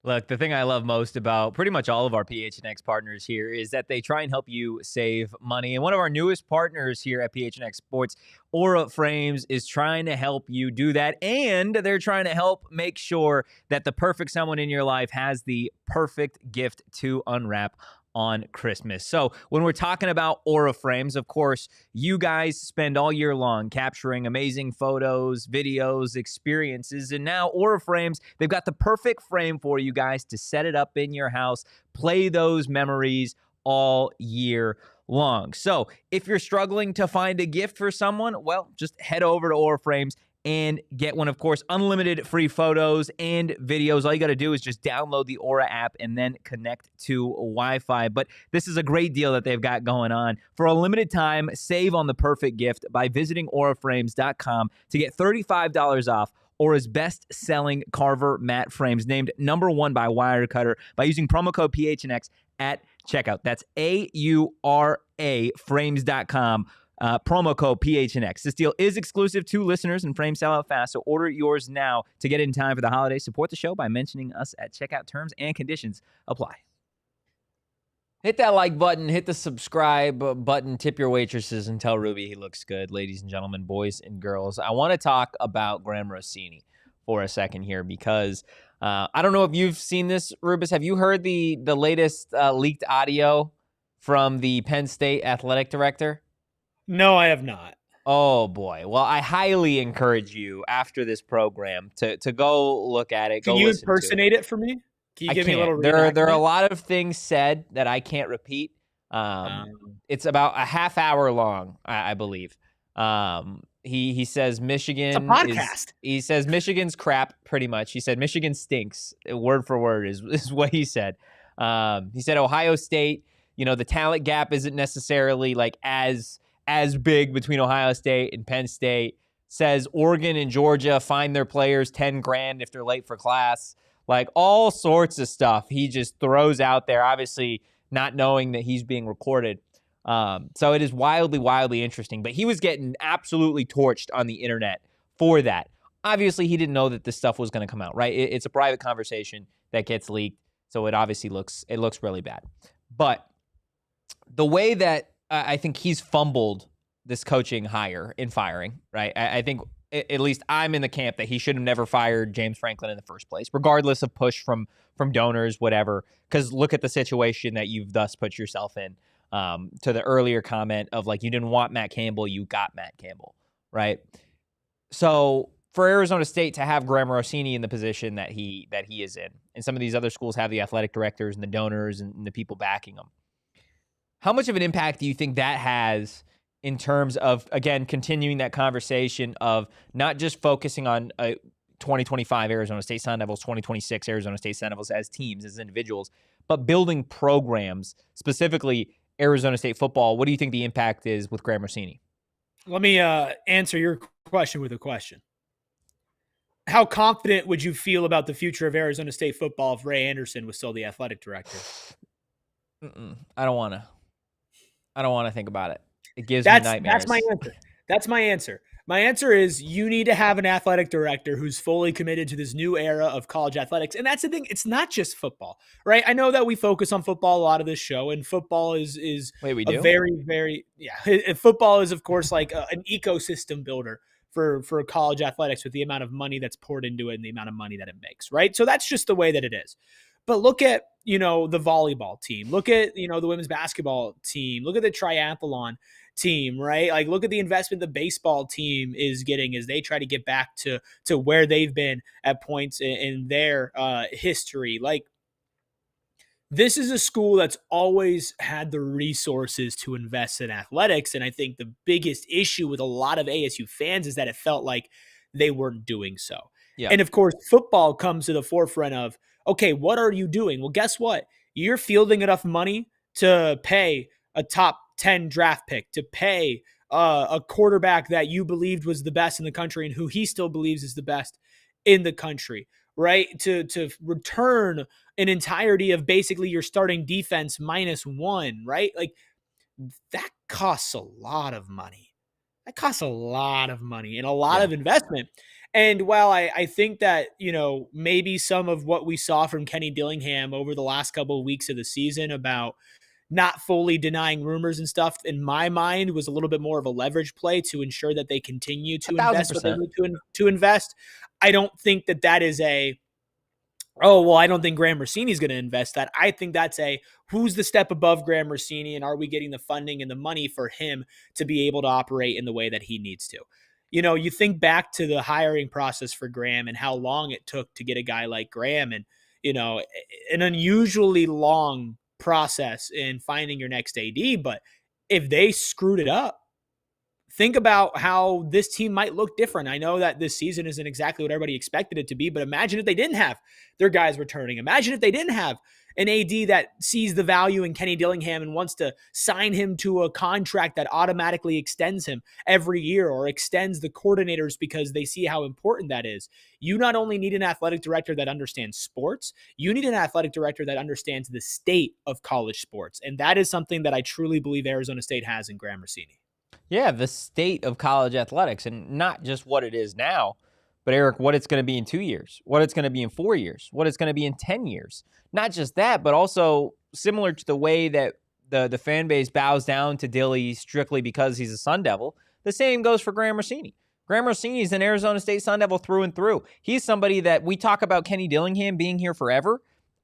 Look, the thing I love most about pretty much all of our PHNX partners here is that they try and help you save money. And one of our newest partners here at PHNX Sports, Aura Frames, is trying to help you do that. And they're trying to help make sure that the perfect someone in your life has the perfect gift to unwrap on Christmas. So when we're talking about Aura Frames, of course, you guys spend all year long capturing amazing photos, videos, experiences, and now Aura Frames, they've got the perfect frame for you guys to set it up in your house, play those memories all year long. So if you're struggling to find a gift for someone, well, just head over to Aura Frames and get one. Of course, unlimited free photos and videos. All you got to do is just download the Aura app and then connect to Wi-Fi. But this is a great deal that they've got going on. For a limited time, save on the perfect gift by visiting auraframes.com to get $35 off Aura's best-selling Carver matte frames, named #1 by Wirecutter, by using promo code PHNX at checkout. That's AURA frames.com. Promo code PHNX. This deal is exclusive to listeners and frames sell out fast, so order yours now to get in time for the holidays. Support the show by mentioning us at checkout. Terms and conditions apply. Hit that like button, hit the subscribe button, tip your waitresses, and tell Ruby he looks good. Ladies and gentlemen, boys and girls, I want to talk about Graham Rossini for a second here because I don't know if you've seen this, Rubus. Have you heard the latest leaked audio from the Penn State athletic director? No, I have not. Oh, boy. Well, I highly encourage you after this program to go look at it. Can you impersonate it for me? Can you give me a little reenactment? There are a lot of things said that I can't repeat. It's about a half hour long, I believe. He says Michigan. It's a podcast. He says Michigan's crap, pretty much. He said Michigan stinks, word for word is what he said. He said Ohio State, the talent gap isn't necessarily like as big between Ohio State and Penn State. Says Oregon and Georgia fine their players $10,000 if they're late for class. Like all sorts of stuff he just throws out there, obviously not knowing that he's being recorded. So it is wildly, wildly interesting. But he was getting absolutely torched on the internet for that. Obviously, he didn't know that this stuff was going to come out, right? It's a private conversation that gets leaked, so it obviously looks really bad. But the way that I think he's fumbled this coaching hire in firing, right? I think at least I'm in the camp that he should have never fired James Franklin in the first place, regardless of push from donors, whatever. Because look at the situation that you've thus put yourself in. To the earlier comment of like, you didn't want Matt Campbell, you got Matt Campbell, right? So for Arizona State to have Graham Rossini in the position that he is in, and some of these other schools have the athletic directors and the donors and the people backing them, how much of an impact do you think that has in terms of, again, continuing that conversation of not just focusing on 2025 Arizona State Sun Devils, 2026 Arizona State Sun Devils as teams, as individuals, but building programs, specifically Arizona State football? What do you think the impact is with Graham Rossini? Let me answer your question with a question. How confident would you feel about the future of Arizona State football if Ray Anderson was still the athletic director? I don't want to think about it. It gives me nightmares. That's my answer. That's my answer. My answer is you need to have an athletic director who's fully committed to this new era of college athletics. And that's the thing. It's not just football, right? I know that we focus on football a lot of this show, and football is Wait, we do? very, very, yeah. Football is, of course, like an ecosystem builder for college athletics with the amount of money that's poured into it and the amount of money that it makes, right? So that's just the way that it is. But look at, the volleyball team. Look at, the women's basketball team. Look at the triathlon team, right? Like, look at the investment the baseball team is getting as they try to get back to where they've been at points in their history. Like, this is a school that's always had the resources to invest in athletics. And I think the biggest issue with a lot of ASU fans is that it felt like they weren't doing so. Yeah. And of course, football comes to the forefront of, okay, what are you doing? Well, guess what? You're fielding enough money to pay a top 10 draft pick, to pay a quarterback that you believed was the best in the country and who he still believes is the best in the country, right? To return an entirety of basically your starting defense -1, right? Like, that costs a lot of money. That costs a lot of money and a lot Yeah. of investment. And while I think that, maybe some of what we saw from Kenny Dillingham over the last couple of weeks of the season about not fully denying rumors and stuff, in my mind, was a little bit more of a leverage play to ensure that they continue A to thousand invest what they percent. need to invest. I don't think that is oh, well, I don't think Graham Rossini is going to invest that. I think that's who's the step above Graham Rossini, and are we getting the funding and the money for him to be able to operate in the way that he needs to? You think back to the hiring process for Graham and how long it took to get a guy like Graham, and, an unusually long process in finding your next AD. But if they screwed it up, think about how this team might look different. I know that this season isn't exactly what everybody expected it to be, but imagine if they didn't have their guys returning. Imagine if they didn't have an AD that sees the value in Kenny Dillingham and wants to sign him to a contract that automatically extends him every year, or extends the coordinators because they see how important that is. You not only need an athletic director that understands sports, you need an athletic director that understands the state of college sports. And that is something that I truly believe Arizona State has in Graham Rossini. Yeah, the state of college athletics, and not just what it is now, but Erik, what it's going to be in 2 years, what it's going to be in 4 years, what it's going to be in 10 years. Not just that, but also similar to the way that the fan base bows down to Dilly strictly because he's a Sun Devil, the same goes for Graham Rossini. Graham Rossini is an Arizona State Sun Devil through and through. He's somebody that we talk about Kenny Dillingham being here forever.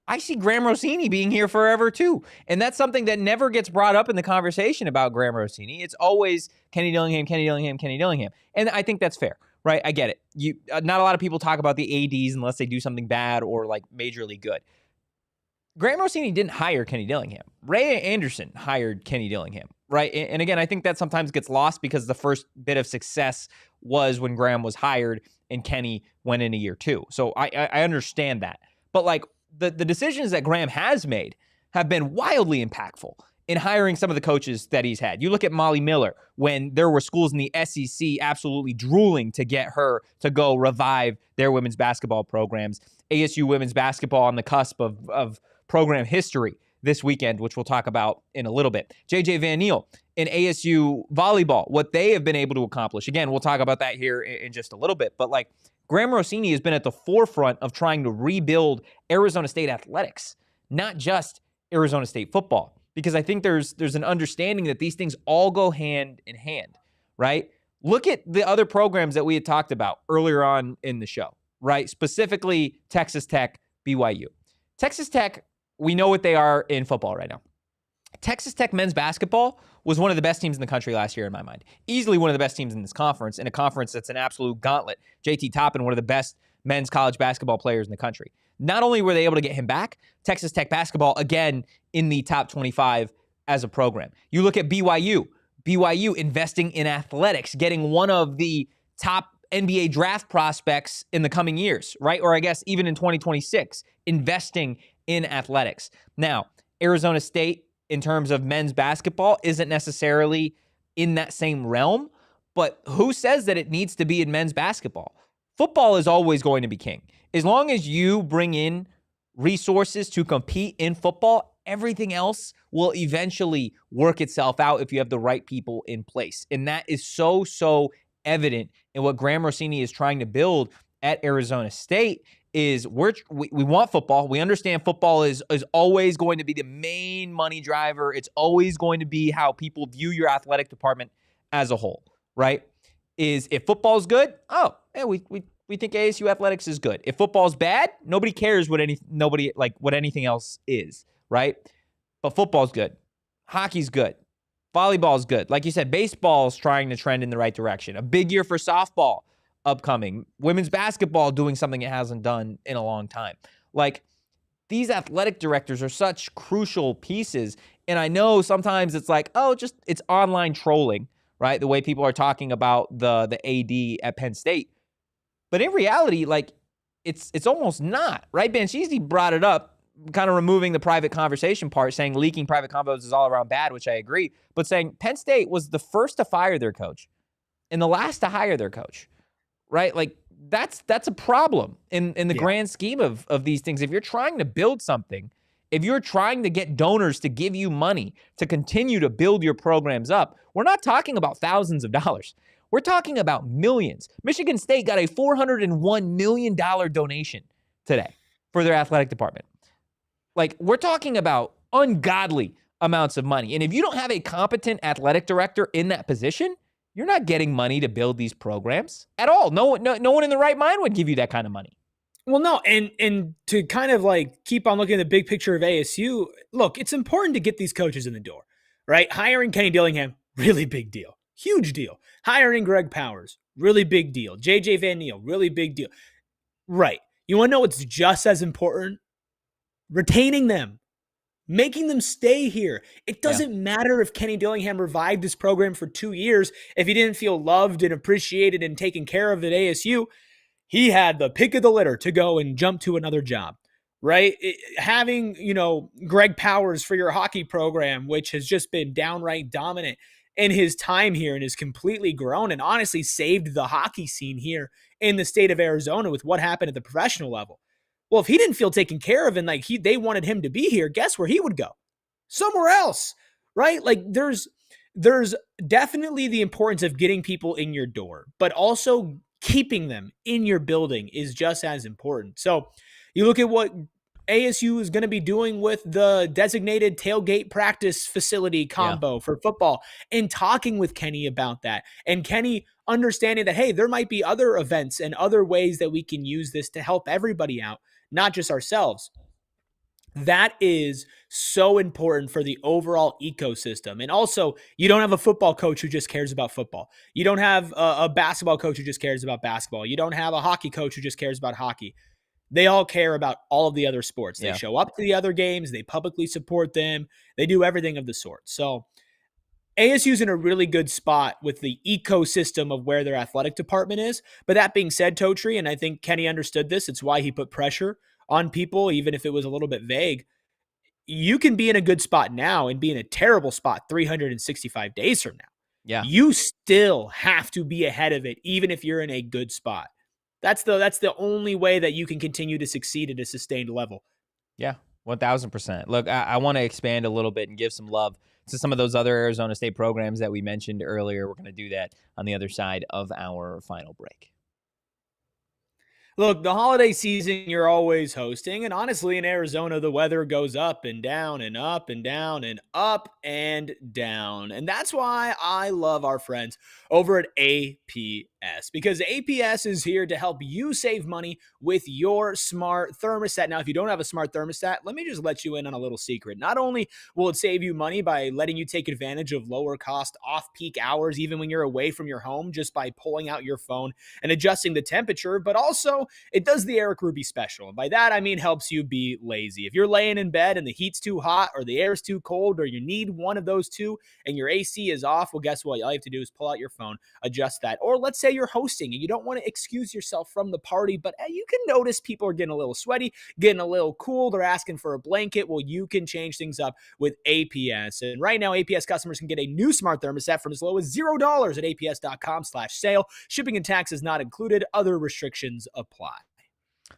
I see Graham Rossini being here forever too. And that's something that never gets brought up in the conversation about Graham Rossini. It's always Kenny Dillingham, Kenny Dillingham, Kenny Dillingham. And I think that's fair, right? I get it. Not a lot of people talk about the ADs unless they do something bad or like majorly good. Graham Rossini didn't hire Kenny Dillingham. Ray Anderson hired Kenny Dillingham, right? And again, I think that sometimes gets lost because the first bit of success was when Graham was hired and Kenny went in a year too. So I understand that. But like, the decisions that Graham has made have been wildly impactful in hiring some of the coaches that he's had. You look at Molly Miller, when there were schools in the SEC absolutely drooling to get her to go revive their women's basketball programs. ASU women's basketball on the cusp of program history this weekend, which we'll talk about in a little bit. JJ Van Niel in ASU volleyball, what they have been able to accomplish. Again, we'll talk about that here in just a little bit. But like, Graham Rossini has been at the forefront of trying to rebuild Arizona State athletics, not just Arizona State football, because I think there's an understanding that these things all go hand in hand, right? Look at the other programs that we had talked about earlier on in the show, right? Specifically, Texas Tech, BYU. Texas Tech, we know what they are in football right now. Texas Tech men's basketball was one of the best teams in the country last year in my mind. Easily one of the best teams in this conference, in a conference that's an absolute gauntlet. JT Toppin, one of the best men's college basketball players in the country. Not only were they able to get him back, Texas Tech basketball, again, in the top 25 as a program. You look at BYU. BYU investing in athletics, getting one of the top NBA draft prospects in the coming years, right? Or I guess even in 2026, investing in athletics. Now, Arizona State, in terms of men's basketball, isn't necessarily in that same realm, but who says that it needs to be in men's basketball? Football is always going to be king. As long as you bring in resources to compete in football, everything else will eventually work itself out if you have the right people in place. And that is so evident in what Graham Rossini is trying to build at Arizona State. Is we want football. We understand football is always going to be the main money driver. It's always going to be how people view your athletic department as a whole, right? Is if football's good, oh, yeah, we we think ASU athletics is good. If football's bad, nobody cares what anything else is, right? But football's good. Hockey's good. Volleyball's good. Like you said, baseball's trying to trend in the right direction. A big year for softball upcoming. Women's basketball doing something it hasn't done in a long time. Like, these athletic directors are such crucial pieces. And I know sometimes it's like, it's online trolling, right? The way people are talking about the AD at Penn State. But in reality, like, it's almost not, right? Banchisi brought it up, kind of removing the private conversation part, saying leaking private convos is all around bad, which I agree. But saying Penn State was the first to fire their coach and the last to hire their coach, right? Like, that's a problem in the grand scheme of these things. If you're trying to build something, if you're trying to get donors to give you money to continue to build your programs up, we're not talking about thousands of dollars. We're talking about millions. Michigan State got a $401 million donation today for their athletic department. Like, we're talking about ungodly amounts of money. And if you don't have a competent athletic director in that position, you're not getting money to build these programs at all. No one in the right mind would give you that kind of money. Well, no, and to kind of like keep on looking at the big picture of ASU, look, it's important to get these coaches in the door, right? Hiring Kenny Dillingham, really big deal. Huge deal. Hiring Greg Powers, really big deal. JJ Van Neal, really big deal. Right. You want to know what's just as important? Retaining them. Making them stay here. It doesn't matter if Kenny Dillingham revived his program for 2 years. If he didn't feel loved and appreciated and taken care of at ASU, he had the pick of the litter to go and jump to another job, right? Having, Greg Powers for your hockey program, which has just been downright dominant in his time here and has completely grown and honestly saved the hockey scene here in the state of Arizona with what happened at the professional level. Well, if he didn't feel taken care of and they wanted him to be here, guess where he would go? Somewhere else, right? Like there's definitely the importance of getting people in your door, but also keeping them in your building is just as important. So you look at what ASU is going to be doing with the designated tailgate practice facility combo for football and talking with Kenny about that. And Kenny understanding that, hey, there might be other events and other ways that we can use this to help everybody out, not just ourselves. That is so important for the overall ecosystem. And also, you don't have a football coach who just cares about football. You don't have a basketball coach who just cares about basketball. You don't have a hockey coach who just cares about hockey. They all care about all of the other sports. They show up to the other games. They publicly support them. They do everything of the sort. So ASU's in a really good spot with the ecosystem of where their athletic department is. But that being said, Totri, and I think Kenny understood this, it's why he put pressure on people, even if it was a little bit vague. You can be in a good spot now and be in a terrible spot 365 days from now. Yeah. You still have to be ahead of it, even if you're in a good spot. That's the only way that you can continue to succeed at a sustained level. Yeah, 1,000%. Look, I want to expand a little bit and give some love to some of those other Arizona State programs that we mentioned earlier. We're going to do that on the other side of our final break. Look, the holiday season, you're always hosting. And honestly, in Arizona, the weather goes up and down and up and down and up and down. And that's why I love our friends over at APS, because APS is here to help you save money with your smart thermostat. Now, if you don't have a smart thermostat, let me just let you in on a little secret. Not only will it save you money by letting you take advantage of lower cost off-peak hours, even when you're away from your home, just by pulling out your phone and adjusting the temperature, but also it does the Erik Ruby special. And by that, I mean helps you be lazy. If you're laying in bed and the heat's too hot or the air's too cold or you need one of those two and your AC is off, well, guess what? All you have to do is pull out your phone, adjust that. Or let's say you're hosting and you don't want to excuse yourself from the party, but you can notice people are getting a little sweaty, getting a little cool. They're asking for a blanket. Well, you can change things up with APS. And right now, APS customers can get a new smart thermostat from as low as $0 at aps.com/sale. Shipping and taxes not included. Other restrictions apply.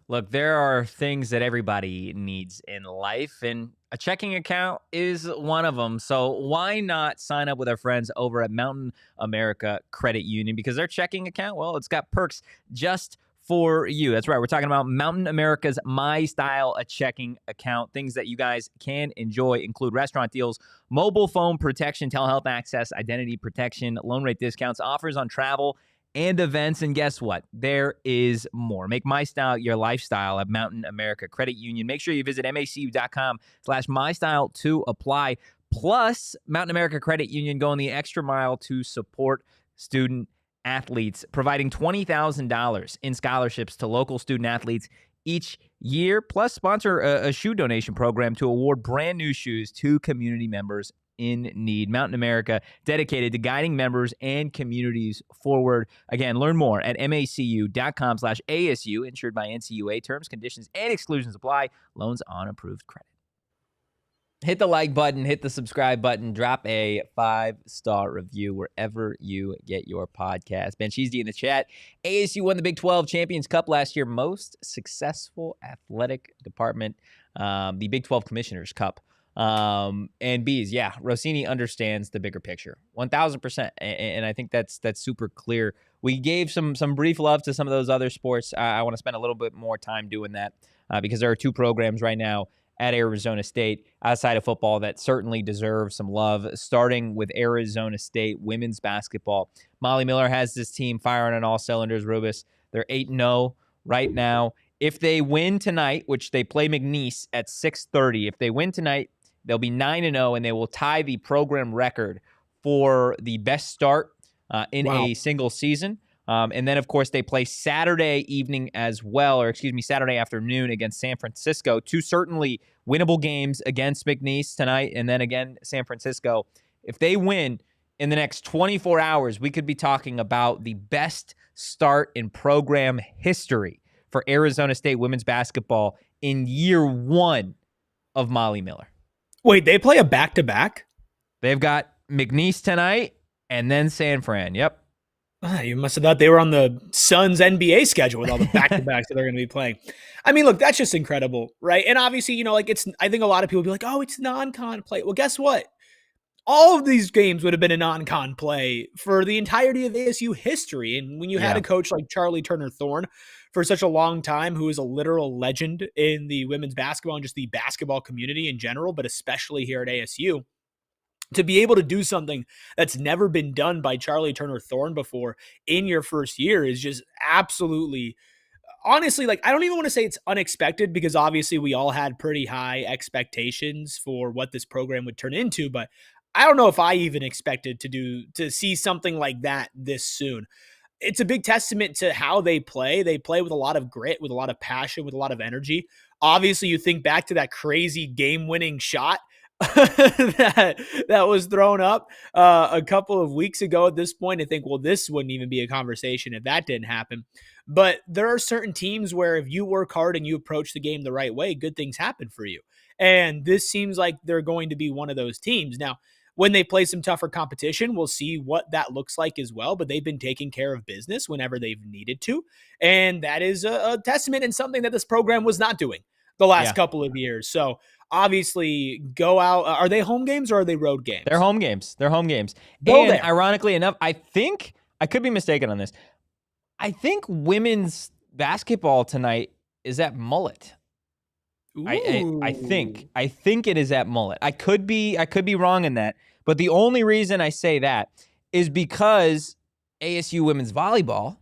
Look, there are things that everybody needs in life, and a checking account is one of them. So why not sign up with our friends over at Mountain America Credit Union? Because their checking account, well, it's got perks just for you. That's right. We're talking about Mountain America's My Style checking account. Things that you guys can enjoy include restaurant deals, mobile phone protection, telehealth access, identity protection, loan rate discounts, offers on travel, and events. And guess what? There is more. Make My Style your lifestyle at Mountain America Credit Union. Make sure you visit macu.com/mystyle to apply. Plus, Mountain America Credit Union going the extra mile to support student athletes, providing $20,000 in scholarships to local student athletes each year, plus sponsor a shoe donation program to award brand new shoes to community members in need. Mountain America, dedicated to guiding members and communities forward. Again, learn more at macu.com/ASU, insured by NCUA. Terms, conditions, and exclusions apply. Loans on approved credit. Hit the like button, hit the subscribe button, drop a 5-star review wherever you get your podcast. Ben Cheesy in the chat. ASU won the Big 12 Champions Cup last year. Most successful athletic department, the Big 12 Commissioners Cup. And Bees, yeah, Rossini understands the bigger picture, 1,000%. And I think that's super clear. We gave some brief love to some of those other sports. I want to spend a little bit more time doing that because there are 2 programs right now at Arizona State outside of football that certainly deserve some love, starting with Arizona State women's basketball. Molly Miller has this team firing on all cylinders, Rubus. They're 8-0 right now. If they win tonight, which they play McNeese at 6:30, if they win tonight, they'll be 9-0, and they will tie the program record for the best start in a single season. And then, of course, they play Saturday evening as well, or Saturday afternoon against San Francisco. 2 certainly winnable games against McNeese tonight, and then again, San Francisco. If they win in the next 24 hours, we could be talking about the best start in program history for Arizona State women's basketball in year 1 of Molly Miller. Wait, they play a back-to-back? They've got McNeese tonight and then San Fran. Yep. You must have thought they were on the Suns NBA schedule with all the back-to-backs that they're going to be playing. I mean, look, that's just incredible, right? And obviously, I think a lot of people will be like, oh, it's non-con play. Well, guess what? All of these games would have been a non-con play for the entirety of ASU history. And when you had a coach like Charlie Turner Thorne for such a long time, who is a literal legend in the women's basketball and just the basketball community in general, but especially here at ASU, to be able to do something that's never been done by Charlie Turner Thorne before in your first year is just absolutely, honestly, I don't even want to say it's unexpected, because obviously we all had pretty high expectations for what this program would turn into, but I don't know if I even expected to see something like that this soon. It's a big testament to how they play. They play with a lot of grit, with a lot of passion, with a lot of energy. Obviously, you think back to that crazy game-winning shot that was thrown up a couple of weeks ago at this point. I think, well, this wouldn't even be a conversation if that didn't happen. But there are certain teams where if you work hard and you approach the game the right way, good things happen for you. And this seems like they're going to be one of those teams. Now, when they play some tougher competition, we'll see what that looks like as well. But they've been taking care of business whenever they've needed to. And that is a testament and something that this program was not doing the last couple of years. So obviously go out. Are they home games or are they road games? They're home games. And there. Ironically enough, I think, I could be mistaken on this, I think women's basketball tonight is at Mullet. I think it is at Mullet. I could be wrong in that, but the only reason I say that is because ASU women's volleyball,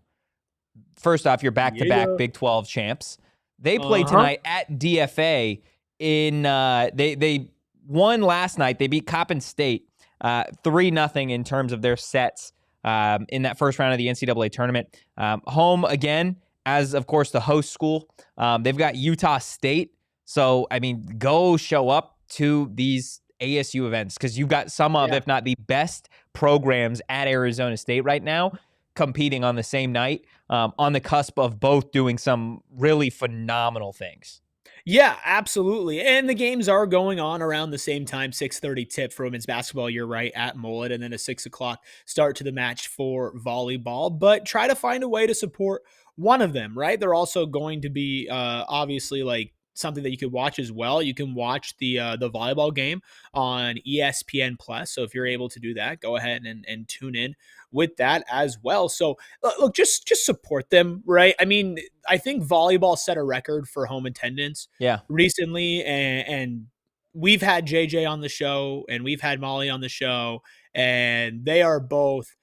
first off, you're back-to-back Big 12 champs. They play tonight at DFA. They won last night. They beat Coppin State 3-0 in terms of their sets in that first round of the NCAA tournament. Home again as, of course, the host school. They've got Utah State. So, I mean, go show up to these ASU events, because you've got some of, if not the best programs at Arizona State right now competing on the same night, on the cusp of both doing some really phenomenal things. Yeah, absolutely. And the games are going on around the same time, 6:30 tip for women's basketball, you're right, at Mullet, and then a 6 o'clock start to the match for volleyball. But try to find a way to support one of them, right? They're also going to be obviously something that you could watch as well. You can watch the volleyball game on ESPN Plus. So if you're able to do that, go ahead and tune in with that as well. So look, just support them, right? I mean, I think volleyball set a record for home attendance recently, and we've had JJ on the show and we've had Molly on the show, and they are both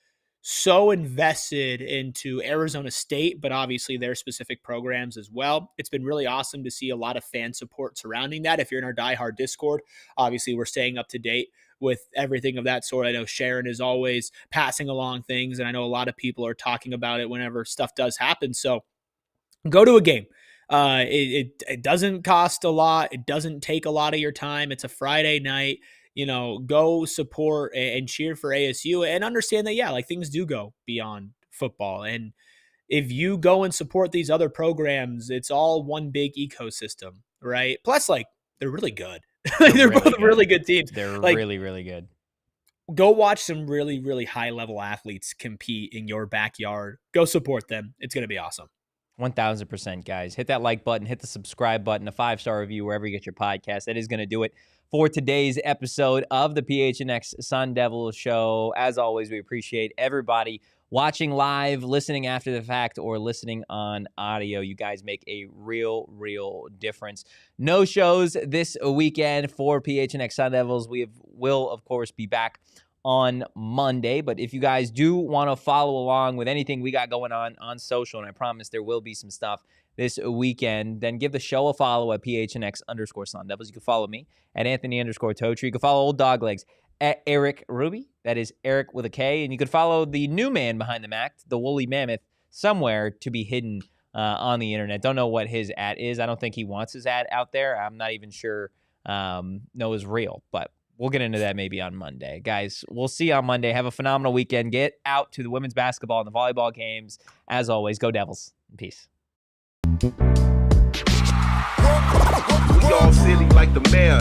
so invested into Arizona State, but obviously their specific programs as well. It's been really awesome to see a lot of fan support surrounding that. If you're in our diehard Discord, obviously we're staying up to date with everything of that sort. I know Sharon is always passing along things, and I know a lot of people are talking about it whenever stuff does happen. So go to a game. It doesn't cost a lot. It doesn't take a lot of your time. It's a Friday night. Go support and cheer for ASU and understand that, yeah, like things do go beyond football. And if you go and support these other programs, it's all one big ecosystem, right? Plus, like, they're really good. They're really both good. really good teams. They're like, really, really good. Go watch some really, really high level athletes compete in your backyard. Go support them. It's going to be awesome. 1000%, guys. Hit that like button, hit the subscribe button, a 5-star review wherever you get your podcast. That is going to do it for today's episode of the PHNX Sun Devils show. As always, we appreciate everybody watching live, listening after the fact, or listening on audio. You guys make a real, real difference. No shows this weekend for PHNX Sun Devils. We will, of course, be back on Monday, but if you guys do want to follow along with anything we got going on social, and I promise there will be some stuff this weekend, then give the show a follow at PHNX_Sun Devils. You can follow me at Anthony_Totri. You can follow Old Doglegs at Erik Ruby. That is Erik with a K. And you can follow the new man behind the Mac, the Woolly Mammoth, somewhere to be hidden on the internet. Don't know what his at is. I don't think he wants his at out there. I'm not even sure no is real, but we'll get into that maybe on Monday. Guys, we'll see you on Monday. Have a phenomenal weekend. Get out to the women's basketball and the volleyball games. As always, go Devils. Peace. We all silly like the mayor.